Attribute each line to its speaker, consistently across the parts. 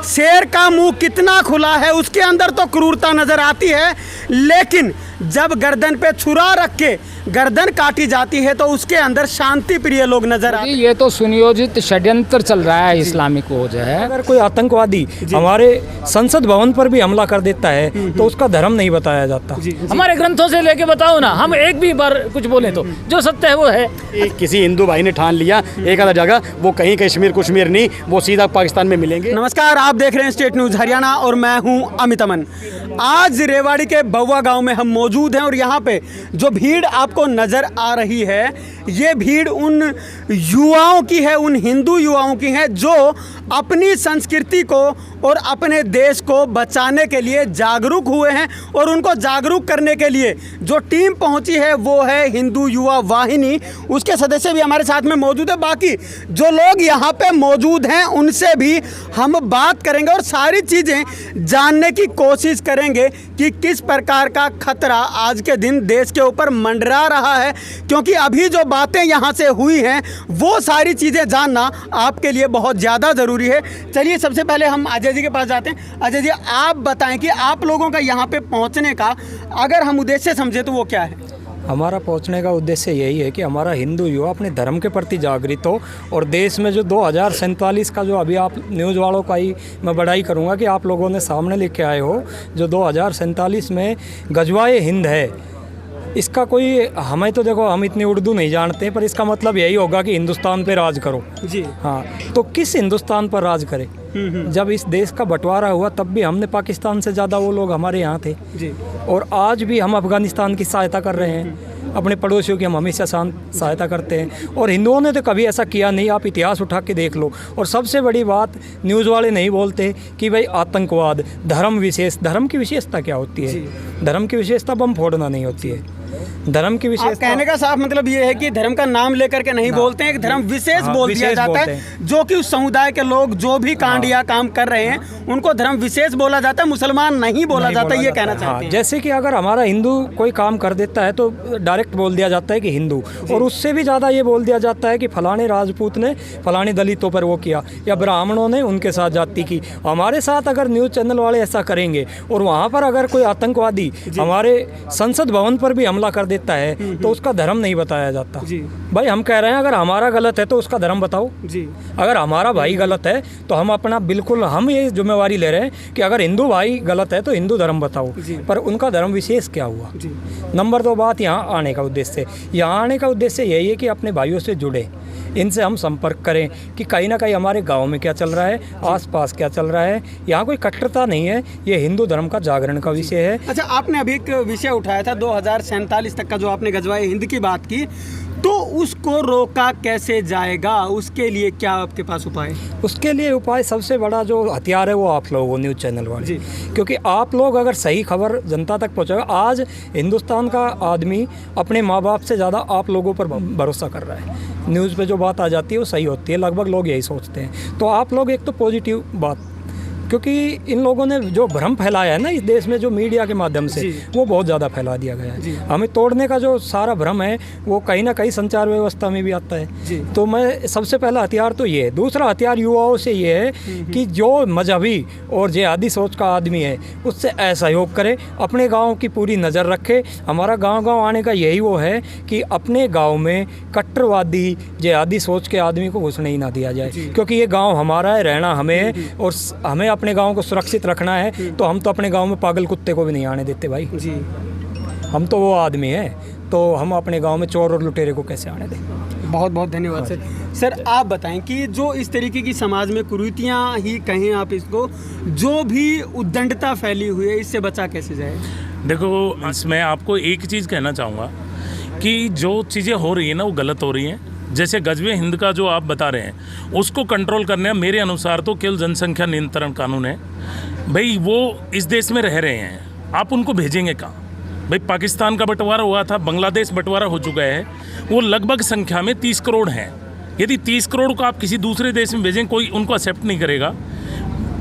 Speaker 1: शेर का मुंह कितना खुला है, उसके अंदर तो क्रूरता नजर आती है, लेकिन जब गर्दन पे छुरा रख के गर्दन काटी जाती है तो उसके अंदर शांति प्रिय लोग नजर आते हैं।
Speaker 2: ये तो सुनियोजित षड्यंत्र चल रहा है इस्लामिक वो जो है।
Speaker 3: अगर कोई आतंकवादी हमारे संसद भवन पर भी हमला कर देता है तो उसका धर्म नहीं बताया जाता।
Speaker 2: हमारे ग्रंथों से लेके बताओ ना, हम एक भी बार कुछ बोले तो जो सत्य है वो है।
Speaker 4: किसी हिंदू भाई ने ठान लिया एक आधा जगह, वो कहीं कश्मीर कुश्मीर नहीं, वो सीधा पाकिस्तान में मिलेंगे।
Speaker 1: नमस्कार, आप देख रहे हैं स्टेट न्यूज़ हरियाणा और मैं हूं अमित अमन। आज रेवाड़ी के बउआ गांव में हम मौजूद हैं और यहाँ पे जो भीड़ आपको नज़र आ रही है, ये भीड़ उन युवाओं की है, उन हिंदू युवाओं की है जो अपनी संस्कृति को और अपने देश को बचाने के लिए जागरूक हुए हैं। और उनको जागरूक करने के लिए जो टीम पहुंची है वो है हिंदू युवा वाहिनी। उसके सदस्य भी हमारे साथ में मौजूद है। बाकी जो लोग यहाँ पे मौजूद हैं उनसे भी हम बात करेंगे और सारी चीज़ें जानने की कोशिश करेंगे कि किस प्रकार का खतरा आज के दिन देश के ऊपर मंडरा रहा है, क्योंकि अभी जो बातें यहाँ से हुई हैं वो सारी चीज़ें जानना आपके लिए बहुत ज़्यादा ज़रूरी है। चलिए सबसे पहले हम अजय जी के पास जाते हैं। अजय जी, आप बताएं कि आप लोगों का यहाँ पे पहुँचने का अगर हम उद्देश्य समझे तो वो क्या है?
Speaker 3: हमारा पहुंचने का उद्देश्य यही है कि हमारा हिंदू युवा अपने धर्म के प्रति जागृत हो और देश में जो 2047 का जो अभी आप न्यूज़ वालों का ही मैं बड़ाई करूंगा कि आप लोगों ने सामने लेके आए हो, जो 2047 में गजवाए हिंद है, इसका कोई हमें तो देखो हम इतनी उर्दू नहीं जानते, पर इसका मतलब यही होगा कि हिंदुस्तान पे राज करो
Speaker 1: जी।
Speaker 3: हाँ, तो किस हिंदुस्तान पर राज करे? जब इस देश का बंटवारा हुआ तब भी हमने पाकिस्तान से ज़्यादा वो लोग हमारे यहाँ थे
Speaker 1: जी।
Speaker 3: और आज भी हम अफ़गानिस्तान की सहायता कर रहे हैं, अपने पड़ोसियों की हम हमेशा सहायता करते हैं। और हिंदुओं ने तो कभी ऐसा किया नहीं, आप इतिहास उठा के देख लो। और सबसे बड़ी बात, न्यूज़ वाले नहीं बोलते कि भाई आतंकवाद, धर्म विशेष, धर्म की विशेषता क्या होती है? धर्म की विशेषता बम फोड़ना नहीं होती है। धर्म की विशेषता,
Speaker 1: कहने का साफ मतलब ये है कि धर्म का नाम लेकर के नहीं बोलते हैं, एक धर्म विशेष बोल दिया जाता है, जो कि उस समुदाय के लोग जो भी कांड या काम कर रहे हैं उनको धर्म विशेष बोला जाता है, मुसलमान नहीं बोला जाता, ये कहना चाहते हैं।
Speaker 3: जैसे कि अगर हमारा हिंदू कोई काम कर देता है तो डायरेक्ट बोल दिया जाता है कि हिंदू, और उससे भी ज़्यादा ये बोल दिया जाता है कि फलाने राजपूत ने फलाने दलितों पर वो किया या ब्राह्मणों ने उनके साथ जाति की। हमारे साथ अगर न्यूज़ चैनल वाले ऐसा करेंगे और वहाँ पर अगर कोई आतंकवादी हमारे संसद भवन पर भी हमला कर देता है तो उसका धर्म नहीं बताया जाता जी। भाई हम कह रहे हैं अगर हमारा गलत है तो उसका धर्म बताओ जी। अगर हमारा भाई गलत है तो हम अपना बिल्कुल हम ये जिम्मेवारी ले रहे हैं कि अगर हिंदू भाई गलत है तो हिंदू धर्म बताओ, पर उनका धर्म विशेष क्या हुआ जी। नंबर 2 बात, यहाँ आने का उद्देश्य, यहाँ आने का उद्देश्य यही है कि अपने भाइयों से जुड़े, इनसे हम संपर्क करें कि कहीं ना कहीं हमारे गांव में क्या चल रहा है, आसपास क्या चल रहा है। यहाँ कोई कट्टरता नहीं है, ये हिंदू धर्म का जागरण का विषय है।
Speaker 1: अच्छा, आपने अभी एक विषय उठाया था 2047 तक का, जो आपने गजवाए हिंद की बात की, तो उसको रोका कैसे जाएगा? उसके लिए क्या आपके पास उपाय?
Speaker 3: उसके लिए उपाय सबसे बड़ा जो हथियार है वो आप लोग हो, न्यूज़ चैनल वाले, क्योंकि आप लोग अगर सही खबर जनता तक पहुँचाओगे। आज हिंदुस्तान का आदमी अपने माँ बाप से ज़्यादा आप लोगों पर भरोसा कर रहा है। न्यूज़ पे जो बात आ जाती है वो सही होती है, लगभग लोग यही सोचते हैं। तो आप लोग एक तो पॉजिटिव बात, क्योंकि इन लोगों ने जो भ्रम फैलाया है ना इस देश में, जो मीडिया के माध्यम से, वो बहुत ज़्यादा फैला दिया गया है। हमें तोड़ने का जो सारा भ्रम है वो कहीं ना कहीं संचार व्यवस्था में भी आता है। तो मैं सबसे पहला हथियार तो ये है। दूसरा हथियार युवाओं से ये है कि जो मजहबी और जिहादी सोच का आदमी है उससे असहयोग करे, अपने गाँव की पूरी नज़र रखे। हमारा गाँव आने का यही वो है कि अपने गाँव में कट्टरवादी जिहादी सोच के आदमी को घुसने ही ना दिया जाए, क्योंकि ये गाँव हमारा है, रहना हमें है और हमें अपने गांव को सुरक्षित रखना है। तो हम तो अपने गांव में पागल कुत्ते को भी नहीं आने देते भाई जी। हम तो वो आदमी हैं, तो हम अपने गांव में चोर और लुटेरे को कैसे आने दें?
Speaker 1: बहुत बहुत धन्यवाद सर। सर आप बताएं कि जो इस तरीके की समाज में कुरीतियां ही कहें आप इसको, जो भी उद्दंडता फैली हुई है, इससे बचा कैसे जाए?
Speaker 5: देखो, मैं आपको एक चीज़ कहना चाहूँगा कि जो चीज़ें हो रही है ना वो गलत हो रही हैं। जैसे गजवे हिंद का जो आप बता रहे हैं उसको कंट्रोल करने मेरे अनुसार तो केवल जनसंख्या नियंत्रण कानून है। भाई वो इस देश में रह रहे हैं, आप उनको भेजेंगे कहाँ? भाई पाकिस्तान का बंटवारा हुआ था, बांग्लादेश बंटवारा हो चुका है, वो लगभग संख्या में 30 करोड़ हैं। यदि 30 करोड़ को आप किसी दूसरे देश में भेजें, कोई उनको एक्सेप्ट नहीं करेगा।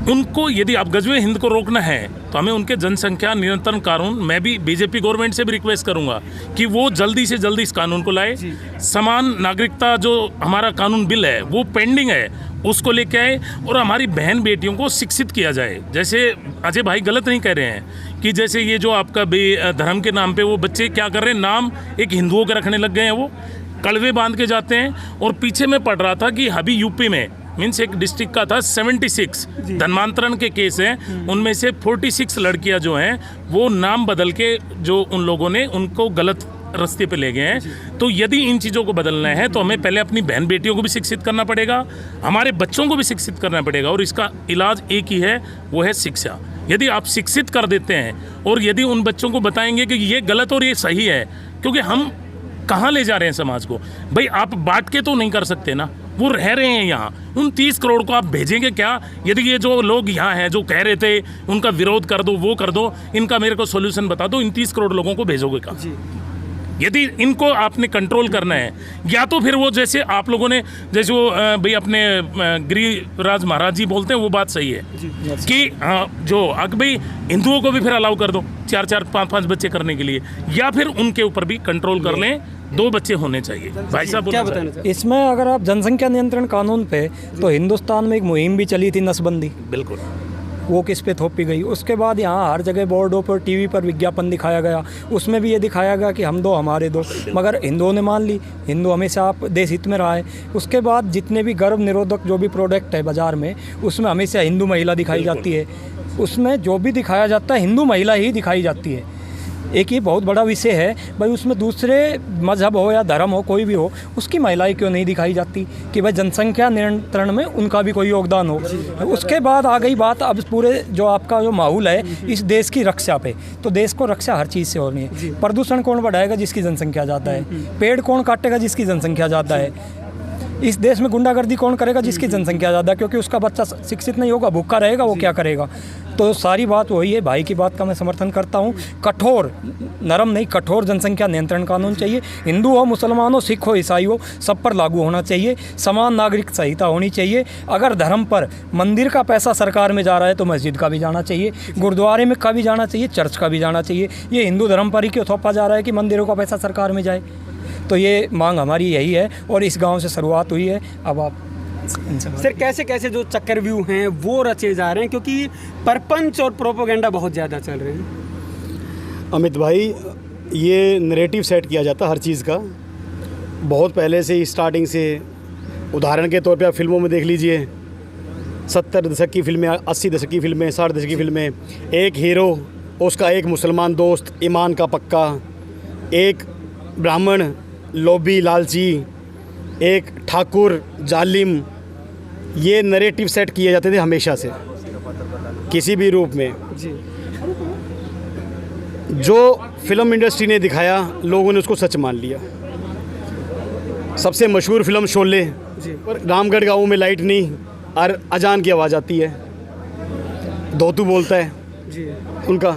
Speaker 5: उनको यदि आप गजवे हिंद को रोकना है तो हमें उनके जनसंख्या नियंत्रण कानून, मैं भी बीजेपी गवर्नमेंट से भी रिक्वेस्ट करूंगा कि वो जल्दी से जल्दी इस कानून को लाए। समान नागरिकता जो हमारा कानून बिल है वो पेंडिंग है, उसको लेके आए और हमारी बहन बेटियों को शिक्षित किया जाए। जैसे अजय भाई गलत नहीं कह रहे हैं कि जैसे ये जो आपका धर्म के नाम पे वो बच्चे क्या कर रहे हैं, नाम एक हिंदुओं के रखने लग गए हैं, वो कड़वे बांध के जाते हैं। और पीछे मैं पढ़ रहा था कि अभी यूपी में मीन्स एक डिस्ट्रिक्ट का था 76 धर्मांतरण के केस हैं, उनमें से 46 लड़कियां जो हैं वो नाम बदल के जो उन लोगों ने उनको गलत रास्ते पे ले गए हैं। तो यदि इन चीज़ों को बदलना है तो हमें पहले अपनी बहन बेटियों को भी शिक्षित करना पड़ेगा, हमारे बच्चों को भी शिक्षित करना पड़ेगा, और इसका इलाज एक ही है, वो है शिक्षा। यदि आप शिक्षित कर देते हैं और यदि उन बच्चों को बताएंगे कि ये गलत और ये सही है, क्योंकि हम कहाँ ले जा रहे हैं समाज को, भाई आप बांट के तो नहीं कर सकते ना, वो रह रहे हैं यहाँ, उन 30 करोड़ को आप भेजेंगे क्या? यदि ये जो लोग यहाँ हैं जो कह रहे थे उनका विरोध कर दो, वो कर दो, इनका मेरे को सोल्यूशन बता दो, इन 30 करोड़ लोगों को भेजोगे कहाँ? यदि इनको आपने कंट्रोल करना है, या तो फिर वो जैसे आप लोगों ने जैसे वो भाई अपने गिरिराज महाराज जी बोलते हैं, वो बात सही है कि जो भाई हिंदुओं को भी फिर अलाउ कर दो 4-4, 5-5 बच्चे करने के लिए, या फिर उनके ऊपर भी कंट्रोल कर लें, 2 बच्चे होने चाहिए। भाई साहब
Speaker 1: क्या बताना चाहते हैं?
Speaker 3: इसमें अगर आप जनसंख्या नियंत्रण कानून पे, तो हिंदुस्तान में एक मुहिम भी चली थी नसबंदी,
Speaker 5: बिल्कुल
Speaker 3: वो किस पे थोपी गई। उसके बाद यहाँ हर जगह बोर्डों पर, टीवी पर विज्ञापन दिखाया गया, उसमें भी ये दिखाया गया कि हम दो हमारे दो, मगर हिंदुओं ने मान ली, हिंदू हमेशा आप देश हित में रहा है। उसके बाद जितने भी गर्भ निरोधक जो भी प्रोडक्ट है बाज़ार में, उसमें हमेशा हिंदू महिला दिखाई जाती है, उसमें जो भी दिखाया जाता है हिंदू महिला ही दिखाई जाती है। एक ये बहुत बड़ा विषय है भाई, उसमें दूसरे मजहब हो या धर्म हो, कोई भी हो, उसकी महिलाएं क्यों नहीं दिखाई जाती कि भाई जनसंख्या नियंत्रण में उनका भी कोई योगदान हो। उसके बाद आ गई बात अब पूरे जो आपका जो माहौल है इस देश की रक्षा पे, तो देश को रक्षा हर चीज़ से होनी है। प्रदूषण कौन बढ़ाएगा? जिसकी जनसंख्या ज़्यादा है। पेड़ कौन काटेगा? जिसकी जनसंख्या ज़्यादा है। इस देश में गुंडागर्दी कौन करेगा? जिसकी जनसंख्या ज़्यादा है, क्योंकि उसका बच्चा शिक्षित नहीं होगा, भूखा रहेगा, वो क्या करेगा? तो सारी बात वही है। भाई की बात का मैं समर्थन करता हूँ। कठोर, नरम नहीं, कठोर जनसंख्या नियंत्रण कानून चाहिए। हिंदू हो, मुसलमान हो, सिख हो, ईसाई हो, सब पर लागू होना चाहिए। समान नागरिक संहिता होनी चाहिए। अगर धर्म पर मंदिर का पैसा सरकार में जा रहा है तो मस्जिद का भी जाना चाहिए, गुरुद्वारे में का भी जाना चाहिए, चर्च का भी जाना चाहिए। ये हिंदू धर्म पर ही क्यों थोपा जा रहा है कि मंदिरों का पैसा सरकार में जाए? तो ये मांग हमारी यही है और इस गांव से शुरुआत हुई है। अब आप
Speaker 1: सर कैसे कैसे जो चक्रव्यूह हैं वो रचे जा रहे हैं, क्योंकि परपंच और प्रोपोगेंडा बहुत ज़्यादा चल रहे हैं।
Speaker 4: अमित भाई, ये नरेटिव सेट किया जाता है हर चीज़ का, बहुत पहले से ही, स्टार्टिंग से। उदाहरण के तौर पे आप फिल्मों में देख लीजिए, 70 दशक की फिल्में, 80 दशक की फिल्में, 60 दशक की फिल्में, एक हीरो, उसका एक मुसलमान दोस्त ईमान का पक्का, एक ब्राह्मण लोभी लालची, एक ठाकुर जालिम, ये नरेटिव सेट किए जाते थे हमेशा से किसी भी रूप में। जो फिल्म इंडस्ट्री ने दिखाया, लोगों ने उसको सच मान लिया। सबसे मशहूर फिल्म शोले, पर रामगढ़ गाँव में लाइट नहीं और अजान की आवाज़ आती है, धोतू बोलता है उनका।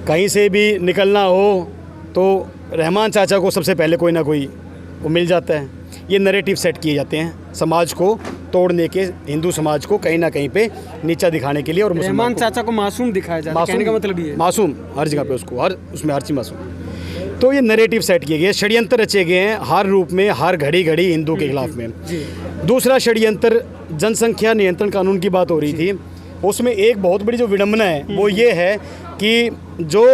Speaker 4: कहीं से भी निकलना हो तो रहमान चाचा को सबसे पहले कोई ना कोई वो मिल जाता है। ये नरेटिव सेट किए जाते हैं समाज को तोड़ने के, हिंदू समाज को कहीं ना कहीं पे नीचा दिखाने के लिए। और
Speaker 1: रहमान चाचा को मासूम दिखाया जाता है, कहने का मतलब ये है।
Speaker 4: मासूम हर जगह पे उसको, हर उसमें हर चीज़ मासूम। तो ये नरेटिव सेट किए गए, षड्यंत्र रचे गए हैं हर रूप में, हर घड़ी घड़ी हिंदू के खिलाफ में। दूसरा षड्यंत्र, जनसंख्या नियंत्रण कानून की बात हो रही थी, उसमें एक बहुत बड़ी जो विडंबना है वो ये है कि जो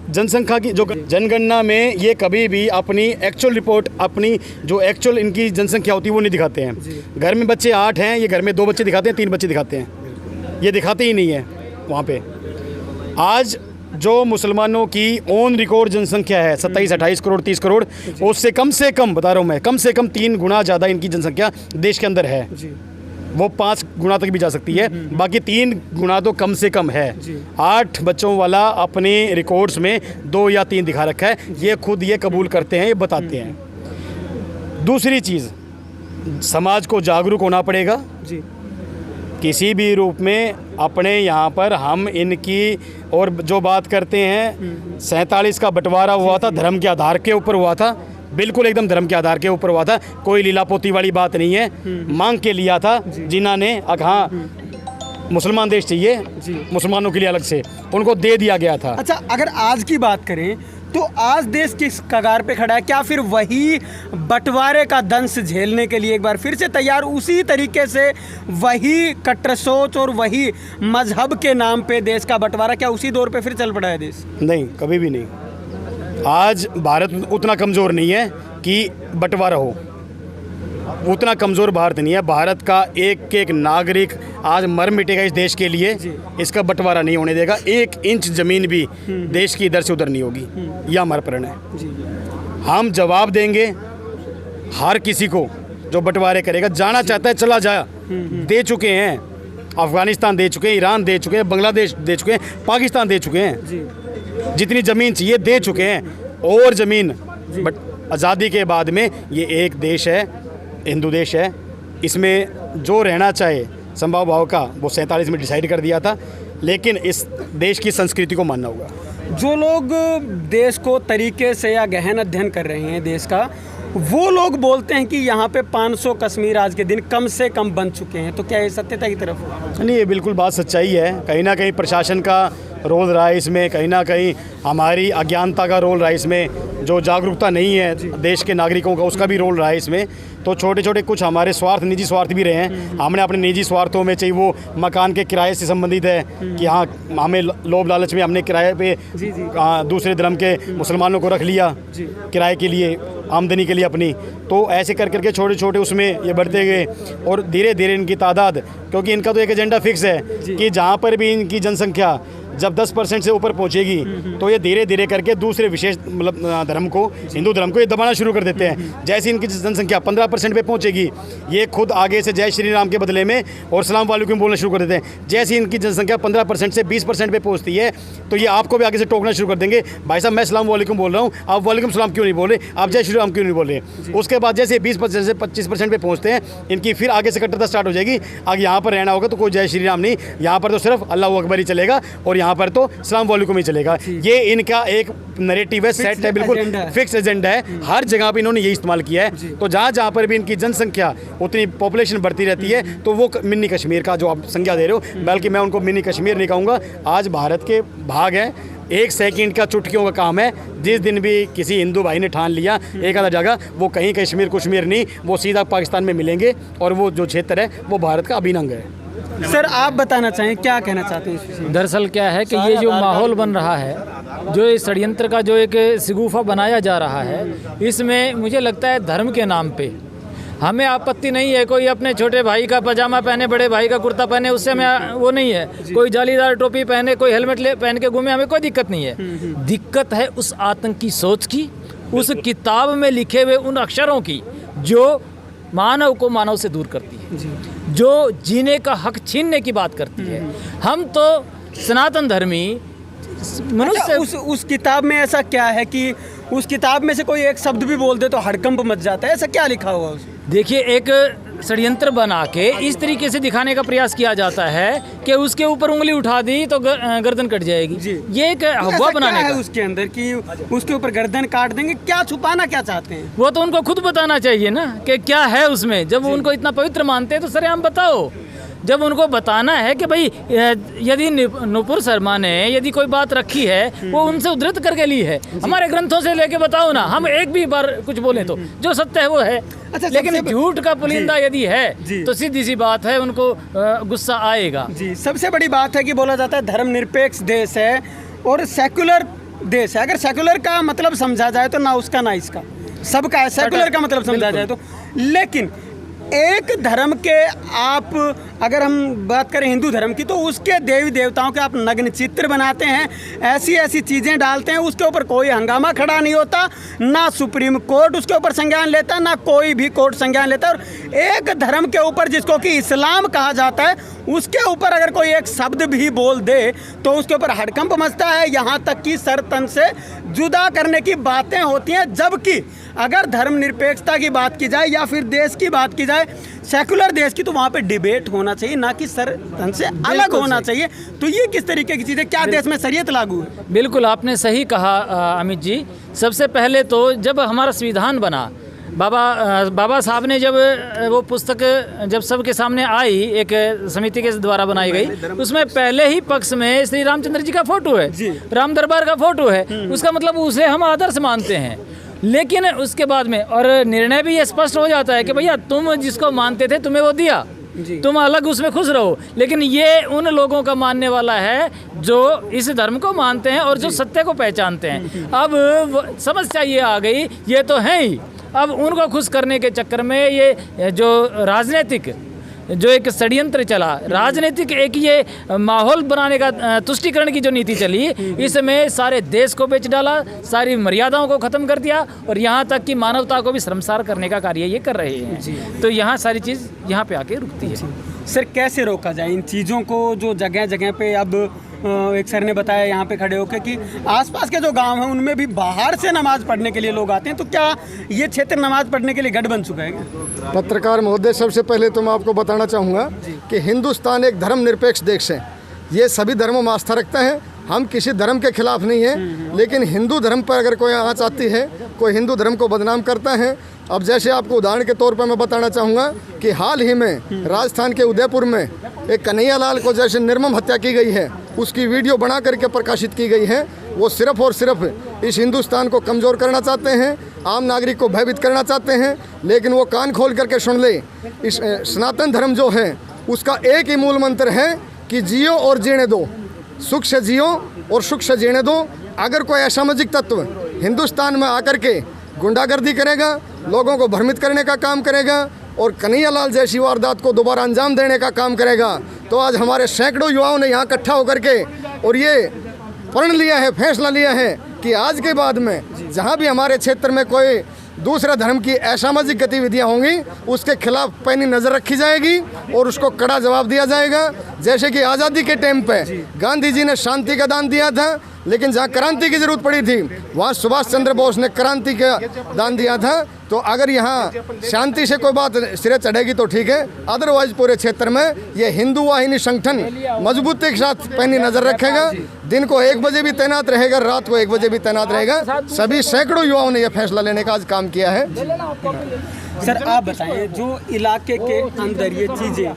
Speaker 4: जनसंख्या की जो जनगणना में ये कभी भी अपनी एक्चुअल रिपोर्ट, अपनी जो एक्चुअल इनकी जनसंख्या होती है वो नहीं दिखाते हैं। घर में बच्चे 8 हैं, ये घर में 2 बच्चे दिखाते हैं, 3 बच्चे दिखाते हैं, ये दिखाते ही नहीं है वहाँ पे। आज जो मुसलमानों की ऑन रिकॉर्ड जनसंख्या है 27-28 करोड़ 30 करोड़, उससे कम से कम बता रहा हूँ मैं, कम से कम 3 गुना ज़्यादा इनकी जनसंख्या देश के अंदर है। वो 5 गुना तक भी जा सकती है, बाकी 3 गुना तो कम से कम है। 8 बच्चों वाला अपने रिकॉर्ड्स में 2 या 3 दिखा रखा है, ये खुद ये कबूल करते हैं, ये बताते हैं। दूसरी चीज़, समाज को जागरूक होना पड़ेगा किसी भी रूप में। अपने यहाँ पर हम इनकी और जो बात करते हैं, 47 का बंटवारा हुआ था, धर्म के आधार के ऊपर हुआ था, बिल्कुल एकदम धर्म के आधार के ऊपर हुआ था, कोई लीलापोती वाली बात नहीं है। मांग के लिया था जिन्हों ने, हाँ मुसलमान देश चाहिए, मुसलमानों के लिए अलग से, उनको दे दिया गया था।
Speaker 1: अच्छा, अगर आज की बात करें तो आज देश किस कगार पे खड़ा है? क्या फिर वही बंटवारे का दंश झेलने के लिए एक बार फिर से तैयार, उसी तरीके से वही कट्टर सोच और वही मजहब के नाम पे देश का बंटवारा, क्या उसी दौर पे फिर चल पड़ा है देश?
Speaker 4: नहीं, कभी भी नहीं। आज भारत उतना कमज़ोर नहीं है कि बंटवारा हो, उतना कमज़ोर भारत नहीं है। भारत का एक एक नागरिक आज मर मिटेगा इस देश के लिए, इसका बंटवारा नहीं होने देगा। 1 इंच ज़मीन भी देश की इधर से उधर नहीं होगी, यह हमारा प्रण है। हम जवाब देंगे हर किसी को जो बंटवारे करेगा। जाना चाहता है चला जाए, दे चुके हैं। अफ़गानिस्तान दे चुके हैं, ईरान दे चुके हैं, बांग्लादेश दे चुके हैं, पाकिस्तान दे चुके हैं। जितनी ज़मीन चाहिए दे चुके हैं। और ज़मीन बट आज़ादी के बाद में ये एक देश है, हिंदू देश है। इसमें जो रहना चाहे संभव भाव का वो 47 में डिसाइड कर दिया था, लेकिन इस देश की संस्कृति को मानना होगा।
Speaker 1: जो लोग देश को तरीके से या गहन अध्ययन कर रहे हैं देश का, वो लोग बोलते हैं कि यहाँ पे 500 कश्मीर आज के दिन कम से कम बन चुके हैं। तो क्या ये सत्यता की तरफ हो?
Speaker 4: नहीं, ये बिल्कुल बात सच्चाई है। कहीं ना कहीं प्रशासन का रोल रहा है इसमें, कहीं ना कहीं हमारी अज्ञानता का रोल रहा है इसमें, जो जागरूकता नहीं है देश के नागरिकों का उसका भी रोल रहा है इसमें। तो छोटे छोटे कुछ हमारे स्वार्थ, निजी स्वार्थ भी रहे हैं। हमने अपने निजी स्वार्थों में, चाहे वो मकान के किराए से संबंधित है कि हाँ हमें लोभ लालच में हमने किराए पे दूसरे धर्म के मुसलमानों को रख लिया किराए के लिए, आमदनी के लिए अपनी। तो ऐसे कर करके छोटे छोटे उसमें ये बढ़ते गए और धीरे धीरे इनकी तादाद, क्योंकि इनका तो एक एजेंडा फिक्स है कि जहाँ पर भी इनकी जनसंख्या जब 10% से ऊपर पहुंचेगी तो ये धीरे धीरे करके दूसरे विशेष मतलब धर्म को, हिंदू धर्म को ये दबाना शुरू कर देते हैं। जैसे इनकी जनसंख्या 15% पे पहुंचेगी, ये खुद आगे से जय श्री राम के बदले में और सलाम वालेकुम बोलना शुरू कर देते हैं। जैसे इनकी जनसंख्या 15% से 20% पे पहुंचती है तो ये आपको भी आगे से टोकना शुरू कर देंगे, भाई साहब मैं सलाम वालेकुम बोल रहा हूँ, आप वालेकुम सलाम क्यों नहीं बोल रहे, आप जय श्री राम क्यों नहीं बोल रहे। उसके बाद जैसे 20% से 25% पे पहुँचते हैं, इनकी फिर आगे से कट्टरता स्टार्ट हो जाएगी। आगे यहाँ पर रहना होगा तो कोई जय श्री राम नहीं, यहाँ पर तो सिर्फ अल्लाह अकबर ही चलेगा और यहाँ पर तो सलाम वालेकुम ही चलेगा। ये इनका एक नैरेटिव है, सेट है, बिल्कुल फिक्स एजेंडा है। हर जगह पे इन्होंने ये इस्तेमाल किया है। तो जहाँ जहाँ पर भी इनकी जनसंख्या उतनी पॉपुलेशन बढ़ती रहती है तो वो मिनी कश्मीर का जो आप संज्ञा दे रहे हो, बल्कि मैं उनको मिनी कश्मीर नहीं कहूँगा, आज भारत के भाग हैं। 1 सेकंड का चुटकियों का काम है। जिस दिन भी किसी हिंदू भाई ने ठान लिया एक आधा जगह, वो कहीं कश्मीर नहीं, वो सीधा पाकिस्तान में मिलेंगे और वो जो क्षेत्र है वो भारत का अभिन्न अंग है।
Speaker 1: सर आप बताना चाहें, क्या कहना चाहते हैं इस विषय में?
Speaker 2: दरअसल क्या है कि ये जो माहौल बन रहा है, जो इस षड्यंत्र का जो एक शगुफा बनाया जा रहा है, इसमें मुझे लगता है धर्म के नाम पे हमें आपत्ति नहीं है। कोई अपने छोटे भाई का पजामा पहने, बड़े भाई का कुर्ता पहने, उससे हमें वो नहीं है। कोई जालीदार टोपी पहने, कोई हेलमेट पहन के घूमे, हमें कोई दिक्कत नहीं है। दिक्कत है उस आतंकी सोच की, उस किताब में लिखे हुए उन अक्षरों की जो मानव को मानव से दूर करती है, जो जीने का हक छीनने की बात करती है। हम तो सनातन धर्मी मनुष्य।
Speaker 1: अच्छा, उस किताब में ऐसा क्या है कि उस किताब में से कोई एक शब्द भी बोल दे तो हड़कंप मच जाता है? ऐसा क्या लिखा हुआ है उसमें?
Speaker 2: देखिए, एक षड्यंत्र बना के इस तरीके से दिखाने का प्रयास किया जाता है कि उसके ऊपर उंगली उठा दी तो गर्दन कट जाएगी। ये एक हवा बनाने
Speaker 1: का है
Speaker 2: का
Speaker 1: उसके अंदर कि उसके ऊपर गर्दन काट देंगे। क्या छुपाना क्या चाहते हैं?
Speaker 2: वो तो उनको खुद बताना चाहिए ना कि क्या है उसमें। जब उनको इतना पवित्र मानते हैं तो सरेआम बताओ। जब उनको बताना है कि भाई यदि नुपुर शर्मा ने यदि कोई बात रखी है वो उनसे उद्धृत करके ली है, हमारे ग्रंथों से लेके बताओ ना। हम एक भी बार कुछ बोले तो जो सत्य है वो है।
Speaker 1: अच्छा,
Speaker 2: लेकिन झूठ का पुलिंदा यदि है तो सीधी सी बात है उनको गुस्सा आएगा।
Speaker 1: जी, सबसे बड़ी बात है कि बोला जाता है धर्मनिरपेक्ष देश है और सेक्युलर देश है। अगर सेक्युलर का मतलब समझा जाए तो ना उसका ना इसका, सबका है सेक्युलर का मतलब समझा जाए तो। लेकिन एक धर्म के आप अगर हम बात करें हिंदू धर्म की, तो उसके देवी देवताओं के आप नग्न चित्र बनाते हैं, ऐसी ऐसी चीज़ें डालते हैं, उसके ऊपर कोई हंगामा खड़ा नहीं होता, ना सुप्रीम कोर्ट उसके ऊपर संज्ञान लेता, ना कोई भी कोर्ट संज्ञान लेता। और एक धर्म के ऊपर जिसको कि इस्लाम कहा जाता है, उसके ऊपर अगर कोई एक शब्द भी बोल दे तो उसके ऊपर हड़कंप मचता है, यहाँ तक कि सर तन से जुदा करने की बातें होती हैं। जबकि अगर धर्मनिरपेक्षता की बात की जाए या फिर देश की बात की जाए, सेकुलर देश की, तो वहाँ पे डिबेट होना चाहिए, ना कि सर तन से अलग होना चाहिए। तो ये किस तरीके की चीज़ है? क्या देश में शरीयत लागू है?
Speaker 2: बिल्कुल आपने सही कहा अमित जी। सबसे पहले तो जब हमारा संविधान बना, बाबा साहब ने जब वो पुस्तक जब सबके सामने आई, एक समिति के द्वारा बनाई गई, उसमें पहले ही पक्ष में श्री रामचंद्र जी का फोटो है, राम दरबार का फोटो है, उसका मतलब उसे हम आदर्श मानते हैं। लेकिन उसके बाद में और निर्णय भी ये स्पष्ट हो जाता है कि भैया तुम जिसको मानते थे तुम्हें वो दिया, तुम अलग उसमें खुश रहो। लेकिन ये उन लोगों का मानने वाला है जो इस धर्म को मानते हैं और जो सत्य को पहचानते हैं। अब समस्या ये आ गई, ये तो है ही, अब उनको खुश करने के चक्कर में ये जो राजनीतिक जो एक षड्यंत्र चला, राजनीतिक एक ये माहौल बनाने का तुष्टिकरण की जो नीति चली, इसमें सारे देश को बेच डाला, सारी मर्यादाओं को ख़त्म कर दिया और यहाँ तक कि मानवता को भी शर्मसार करने का कार्य ये कर रहे हैं। तो यहाँ सारी चीज़ यहाँ पे आके रुकती है।
Speaker 1: सर कैसे रोका जाए इन चीज़ों को जो जगह जगह पे अब एक सर ने बताया यहाँ पे खड़े होकर कि आसपास के जो गांव हैं उनमें भी बाहर से नमाज पढ़ने के लिए लोग आते हैं, तो क्या ये क्षेत्र नमाज पढ़ने के लिए गढ़ बन चुका है क्या?
Speaker 6: पत्रकार महोदय, सबसे पहले तो मैं आपको बताना चाहूँगा कि हिंदुस्तान एक धर्मनिरपेक्ष देश है। ये सभी धर्मों में आस्था रखता है, हम किसी धर्म के खिलाफ नहीं है। लेकिन हिंदू धर्म पर अगर कोई आँच आती है, कोई हिंदू धर्म को बदनाम करता है, अब जैसे आपको उदाहरण के तौर पर मैं बताना चाहूँगा कि हाल ही में राजस्थान के उदयपुर में एक कन्हैया लाल को जैसे निर्मम हत्या की गई है, उसकी वीडियो बना करके प्रकाशित की गई है। वो सिर्फ और सिर्फ इस हिंदुस्तान को कमज़ोर करना चाहते हैं, आम नागरिक को भयभीत करना चाहते हैं। लेकिन वो कान खोल करके सुन ले, इस सनातन धर्म जो है उसका एक ही मूल मंत्र है कि जियो और जीने दो, सुख से जियो और सुख से जीने दो। अगर कोई असामाजिक तत्व हिंदुस्तान में आकर के गुंडागर्दी करेगा, लोगों को भ्रमित करने का काम करेगा और कन्हैया लाल जैसी वारदात को दोबारा अंजाम देने का काम करेगा, तो आज हमारे सैकड़ों युवाओं ने यहाँ इकट्ठा होकर के और ये प्रण लिया है, फैसला लिया है कि आज के बाद में जहाँ भी हमारे क्षेत्र में कोई दूसरा धर्म की असामाजिक गतिविधियाँ होंगी उसके खिलाफ पैनी नज़र रखी जाएगी और उसको कड़ा जवाब दिया जाएगा। जैसे कि आज़ादी के टाइम पे गांधी जी ने शांति का दान दिया था, लेकिन जहाँ क्रांति की जरूरत पड़ी थी वहाँ सुभाष चंद्र बोस ने क्रांति का दान दिया था। तो अगर यहाँ शांति से कोई बात सिरे चढ़ेगी तो ठीक है, अदरवाइज पूरे क्षेत्र में ये हिंदू वाहिनी संगठन मजबूती के साथ पैनी नज़र रखेगा। दिन को 1 बजे भी तैनात रहेगा, रात को 1 बजे भी तैनात रहेगा। सभी सैकड़ों युवाओं ने यह फैसला लेने का आज काम किया है।
Speaker 1: सर आप बताएं, जो इलाके के अंदर ये चीज़ें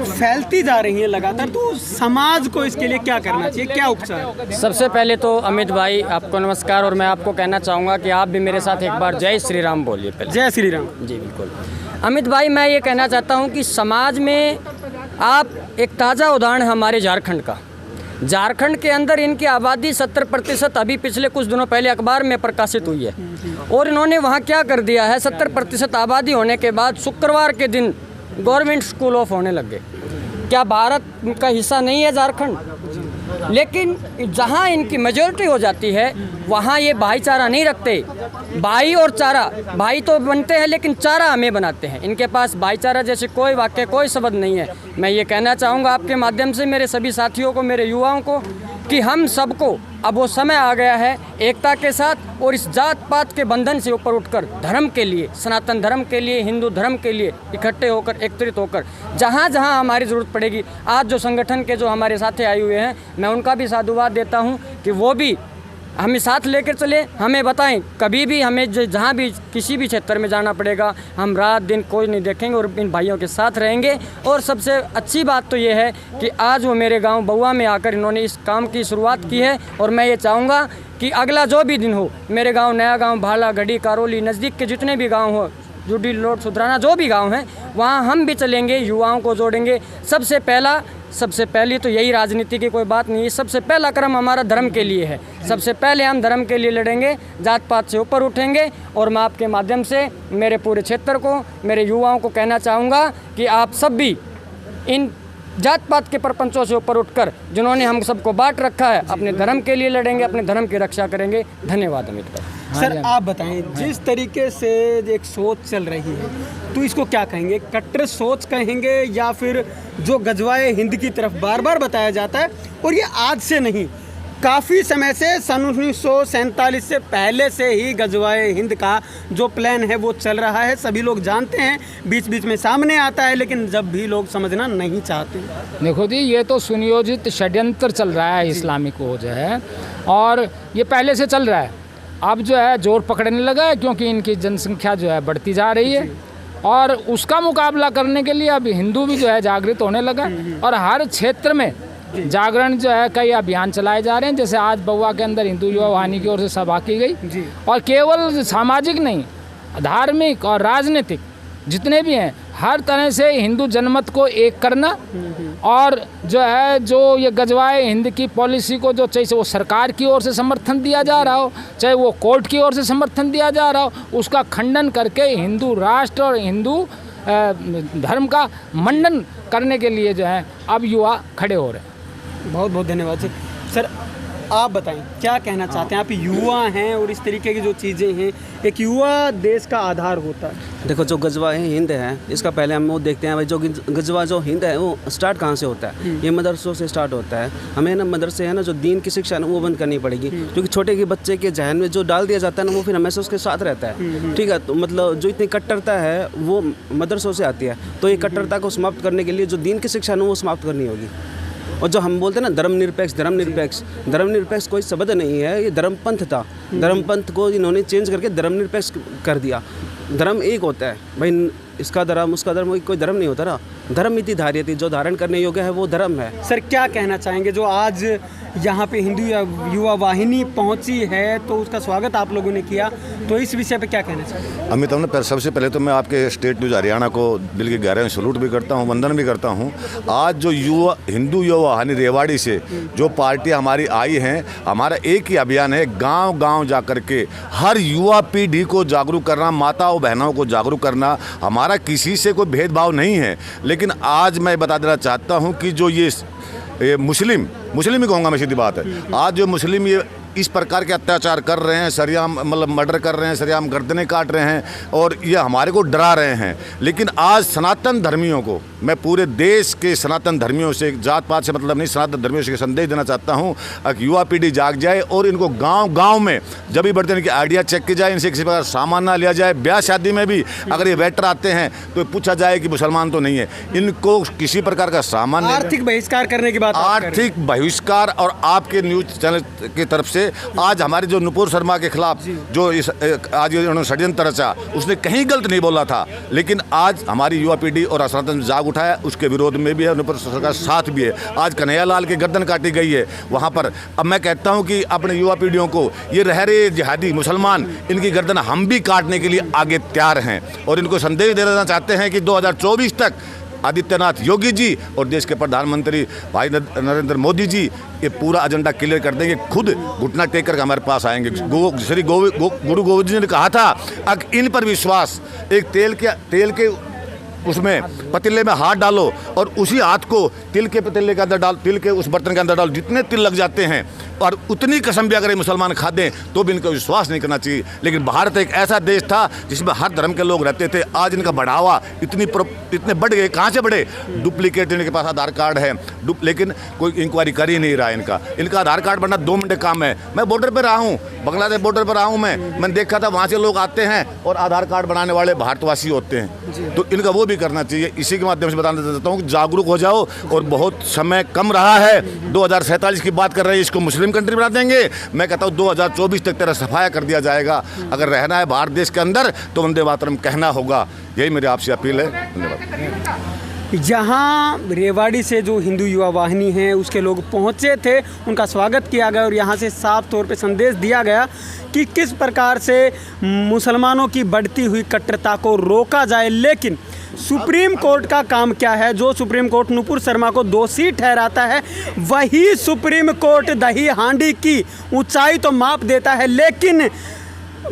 Speaker 1: फैलती जा रही हैं लगातार, तो समाज को इसके लिए क्या करना चाहिए, क्या उपचार?
Speaker 7: सबसे पहले तो अमित भाई आपको नमस्कार, और मैं आपको कहना चाहूँगा कि आप भी मेरे साथ एक बार जय श्री राम बोलिए पहले।
Speaker 1: जय श्री राम।
Speaker 7: जी बिल्कुल। अमित भाई, मैं ये कहना चाहता हूँ कि समाज में आप एक ताज़ा उदाहरण है हमारे झारखंड का। झारखंड के अंदर इनकी आबादी 70% अभी पिछले कुछ दिनों पहले अखबार में प्रकाशित हुई है। और इन्होंने वहाँ क्या कर दिया है, 70% आबादी होने के बाद शुक्रवार के दिन गवर्नमेंट स्कूल ऑफ होने लग गए। क्या भारत का हिस्सा नहीं है झारखंड? लेकिन जहाँ इनकी मेजॉरिटी हो जाती है वहाँ ये भाईचारा नहीं रखते। भाई और चारा, भाई तो बनते हैं लेकिन चारा हमें बनाते हैं। इनके पास भाईचारा जैसे कोई वाक्य, कोई शब्द नहीं है। मैं ये कहना चाहूँगा आपके माध्यम से मेरे सभी साथियों को, मेरे युवाओं को, कि हम सबको अब वो समय आ गया है एकता के साथ और इस जात पात के बंधन से ऊपर उठकर धर्म के लिए, सनातन धर्म के लिए, हिंदू धर्म के लिए इकट्ठे होकर, एकत्रित होकर जहाँ जहाँ हमारी ज़रूरत पड़ेगी। आज जो संगठन के जो हमारे साथी आए हुए हैं, मैं उनका भी साधुवाद देता हूँ कि वो भी हमें साथ लेकर चले, हमें बताएं कभी भी हमें जहाँ भी किसी भी क्षेत्र में जाना पड़ेगा, हम रात दिन कोई नहीं देखेंगे और इन भाइयों के साथ रहेंगे। और सबसे अच्छी बात तो ये है कि आज वो मेरे गांव बउआ में आकर इन्होंने इस काम की शुरुआत की है। और मैं ये चाहूँगा कि अगला जो भी दिन हो, मेरे गाँव, नया गाँव, भाला, गढ़ी, कारोली, नज़दीक के जितने भी गाँव हो, जुडी, लोट, सुधराना, जो भी गाँव हैं, वहाँ हम भी चलेंगे, युवाओं को जोड़ेंगे। सबसे पहली तो यही, राजनीति की कोई बात नहीं है। सबसे पहला क्रम हमारा धर्म के लिए है। सबसे पहले हम धर्म के लिए लड़ेंगे, जात पात से ऊपर उठेंगे। और मैं आपके माध्यम से मेरे पूरे क्षेत्र को, मेरे युवाओं को कहना चाहूँगा कि आप सब भी इन जात पात के प्रपंचों से ऊपर उठकर, जिन्होंने हम सबको बांट रखा है, अपने धर्म के लिए लड़ेंगे, अपने धर्म की रक्षा करेंगे। धन्यवाद अमित भाई।
Speaker 1: सर आप बताएं, जिस तरीके से एक सोच चल रही है, तो इसको क्या कहेंगे? कट्टर सोच कहेंगे या फिर जो गजवाए हिंद की तरफ बार बार बताया जाता है? और ये आज से नहीं, काफ़ी समय से, सन 1947 से पहले से ही गजवाए हिंद का जो प्लान है वो चल रहा है। सभी लोग जानते हैं, बीच बीच में सामने आता है, लेकिन जब भी लोग समझना नहीं चाहते।
Speaker 2: देखो जी, ये तो सुनियोजित षड्यंत्र चल रहा है, इस्लामिक वो जो है, और ये पहले से चल रहा है। अब जो है जोर पकड़ने लगा है, क्योंकि इनकी जनसंख्या जो है बढ़ती जा रही है और उसका मुकाबला करने के लिए अब हिंदू भी जो है जागृत होने लगा है और हर क्षेत्र में जागरण जो है कई अभियान चलाए जा रहे हैं। जैसे आज बउआ के अंदर हिंदू युवा वाहिनी की ओर से सभा की गई और केवल सामाजिक नहीं, धार्मिक और राजनीतिक जितने भी हैं हर तरह से हिंदू जनमत को एक करना और जो ये गजवाए हिंद की पॉलिसी को जो चाहे वो सरकार की ओर से समर्थन दिया जा रहा हो, चाहे वो कोर्ट की ओर से समर्थन दिया जा रहा हो, उसका खंडन करके हिंदू राष्ट्र और हिंदू धर्म का मंडन करने के लिए जो है अब युवा खड़े हो रहे हैं।
Speaker 1: बहुत बहुत धन्यवाद सर। आप बताएं क्या कहना चाहते हैं, आप युवा हैं और इस तरीके की जो चीज़ें हैं, एक युवा देश का आधार होता है।
Speaker 8: देखो जो गजवा है हिंद है, इसका पहले हम वो देखते हैं भाई जो गजवा जो हिंद है वो स्टार्ट कहाँ से होता है। ये मदरसों से स्टार्ट होता है। हमें ना मदरसे है ना जो दीन की शिक्षा है वो बंद करनी पड़ेगी, क्योंकि छोटे के बच्चे के जहन में जो डाल दिया जाता है ना वो फिर हमेशा उसके साथ रहता है। ठीक है, तो मतलब जो इतनी कट्टरता है वो मदरसों से आती है, तो ये कट्टरता को समाप्त करने के लिए जो दीन की शिक्षा है वो समाप्त करनी होगी। और जो हम बोलते हैं ना धर्मनिरपेक्ष कोई शब्द नहीं है, ये धर्मपंथ था। धर्मपंथ को इन्होंने चेंज करके धर्मनिरपेक्ष कर दिया। धर्म एक होता है भाई, इसका धर्म उसका धर्म, कोई धर्म नहीं होता ना। धर्म इति धार्यति, जो धारण करने योग्य है वो धर्म है।
Speaker 1: सर क्या कहना चाहेंगे, जो आज यहाँ पे हिंदू युवा वाहिनी पहुँची है तो उसका स्वागत आप लोगों ने किया, तो इस विषय पे क्या कहना चाहेंगे?
Speaker 9: अमित हमने सबसे पहले तो मैं आपके स्टेट न्यूज़ हरियाणा को दिल की गहराई में सैल्यूट भी करता हूँ, वंदन भी करता हूँ। आज जो हिंदू युवा वाहिनी रेवाड़ी से जो पार्टी हमारी आई हैं, हमारा एक ही अभियान है, गाँव गाँव जा कर के हर युवा पीढ़ी को जागरूक करना, माताओं बहनों को जागरूक करना। हमारा किसी से कोई भेदभाव नहीं है, लेकिन आज मैं बता देना चाहता हूँ कि जो ये मुस्लिम ही कहूँगा मैं, सीधी बात है। आज जो मुस्लिम ये इस प्रकार के अत्याचार कर रहे हैं, सरियाम मतलब मर्डर कर रहे हैं, सरियाम गर्दनें काट रहे हैं और ये हमारे को डरा रहे हैं। लेकिन आज सनातन धर्मियों को, मैं पूरे देश के सनातन धर्मियों से, जात पात से मतलब नहीं, सनातन धर्मियों से संदेश देना चाहता हूँ कि युवा पीढ़ी जाग जाए और इनको गांव में जब भी बढ़ते हैं कि आइडिया चेक की जाए, इनसे किसी प्रकार सामान ना लिया जाए। ब्याह शादी में भी अगर ये वेटर आते हैं तो पूछा जाए कि मुसलमान तो नहीं है, इनको किसी प्रकार का सामान,
Speaker 1: आर्थिक बहिष्कार करने की बात,
Speaker 9: आर्थिक बहिष्कार। और आपके न्यूज़ चैनल की तरफ से आज हमारे जो नुपुर शर्मा के खिलाफ जो आज उन्होंने षड्यंत्र रचा, उसने कहीं गलत नहीं बोला था, लेकिन आज हमारी युवा पीढ़ी और सनातन जाग उठाया, उसके विरोध में भी है, नुपुर शर्मा का साथ भी है। आज कन्हैया लाल की गर्दन काटी गई है वहाँ पर। अब मैं कहता हूँ कि अपने युवा पीढ़ियों को, ये रहरे जिहादी मुसलमान, इनकी गर्दन हम भी काटने के लिए आगे तैयार हैं और इनको संदेश देना चाहते हैं कि 2024 तक आदित्यनाथ योगी जी और देश के प्रधानमंत्री भाई नरेंद्र मोदी जी ये पूरा एजेंडा क्लियर कर देंगे, खुद घुटना टेक कर हमारे पास आएंगे। श्री गुरु गोविंद जी ने कहा था, अगर इन पर विश्वास, एक तेल के उसमें पतीले में हाथ डालो और उसी हाथ को तिल के पतीले के अंदर डाल, तिल के उस बर्तन के अंदर डालो, जितने तिल लग जाते हैं और उतनी कसम भी अगर ये मुसलमान खा दें तो भी इनका विश्वास नहीं करना चाहिए। लेकिन भारत एक ऐसा देश था जिसमें हर धर्म के लोग रहते थे। आज इनका बढ़ावा इतने बढ़ गए, कहाँ से बढ़े? डुप्लीकेट इनके पास आधार कार्ड है, लेकिन कोई इंक्वायरी कर ही नहीं रहा है। इनका आधार कार्ड बनना 2 मिनट काम है। मैं बॉर्डर पर रहा हूँ, बांग्लादेश बॉर्डर पर रहा हूँ, मैंने देखा था वहाँ से लोग आते हैं और आधार कार्ड बनाने वाले भारतवासी होते हैं। तो इनका वो भी करना चाहिए। इसी के माध्यम से बताना चाहता हूँ कि जागरूक हो जाओ, और बहुत समय कम रहा है। 2047 की बात कर रहे हैं, इसको मुस्लिम कंट्री बना देंगे। मैं कहता हूँ 2024 तक तेरा सफाया कर दिया जाएगा। अगर रहना है भारत देश के अंदर तो वंदे मातरम कहना होगा। यही मेरी आपसे अपील है। धन्यवाद।
Speaker 1: यहाँ रेवाड़ी से जो हिंदू युवा वाहिनी है उसके लोग पहुँचे थे, उनका स्वागत किया गया और यहाँ से साफ तौर पे संदेश दिया गया कि किस प्रकार से मुसलमानों की बढ़ती हुई कट्टरता को रोका जाए। लेकिन सुप्रीम कोर्ट का काम क्या है? जो सुप्रीम कोर्ट नुपुर शर्मा को दोषी ठहराता है, वही सुप्रीम कोर्ट दही हांडी की ऊंचाई तो माप देता है, लेकिन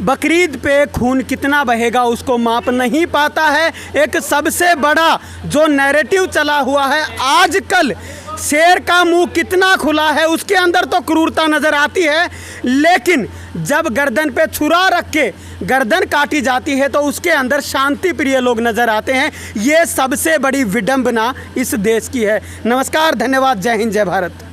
Speaker 1: बकरीद पे खून कितना बहेगा उसको माप नहीं पाता है। एक सबसे बड़ा जो नैरेटिव चला हुआ है आजकल, शेर का मुंह कितना खुला है उसके अंदर तो क्रूरता नजर आती है, लेकिन जब गर्दन पे छुरा रख के गर्दन काटी जाती है तो उसके अंदर शांति प्रिय लोग नजर आते हैं। ये सबसे बड़ी विडंबना इस देश की है। नमस्कार, धन्यवाद, जय हिंद, जय भारत।